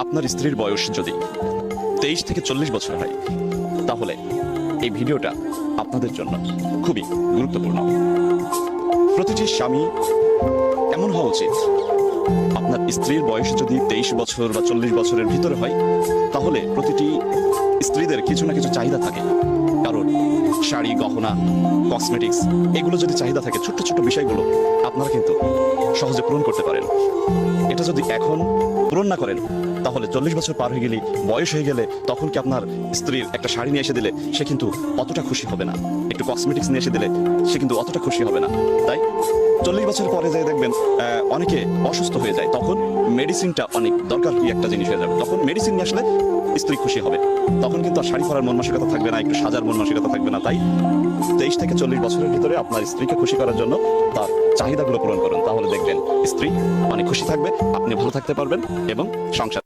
আপনার স্ত্রীর বয়স যদি 23 থেকে 40 বছর হয়, তাহলে এই ভিডিওটা আপনাদের জন্য খুবই গুরুত্বপূর্ণ। প্রতিটি স্বামী এমন হওয়া উচিত, আপনার স্ত্রীর বয়স যদি 23 বছর বা 40 বছরের ভিতরে হয়, তাহলে প্রতিটি স্ত্রীদের কিছু না কিছু চাহিদা থাকে। কারণ শাড়ি, গহনা, কসমেটিক্স এগুলো যদি চাহিদা থাকে, ছোট্ট ছোট্ট বিষয়গুলো আপনারা কিন্তু সহজে পূরণ করতে পারেন। এটা যদি এখন পূরণ না করেন, তাহলে 40 বছর পার হয়ে গেলে, বয়স হয়ে গেলে, তখন কি আপনার স্ত্রীর একটা শাড়ি নিয়ে এসে দিলে সে কিন্তু অতটা খুশি হবে না, একটু কসমেটিক্স নিয়ে এসে দিলে সে কিন্তু অতটা খুশি হবে না। তাই 40 বছর পরে যাই দেখবেন অনেকে অসুস্থ হয়ে যায়, তখন মেডিসিনটা অনেক দরকার কি একটা জিনিস হয়ে যাবে। তখন মেডিসিন নিয়ে আসলে স্ত্রী খুশি হবে, তখন কিন্তু আর শাড়ি পরার মন মানসিকতা থাকবে না, একটু সাজার মন মানসিকতা থাকবে না। তাই 23 থেকে 40 বছরের ভিতরে আপনার স্ত্রীকে খুশি করার জন্য তার চাহিদাগুলো পূরণ করুন, তাহলে দেখবেন স্ত্রী অনেক খুশি থাকবে, আপনি ভালো থাকতে পারবেন এবং সংসার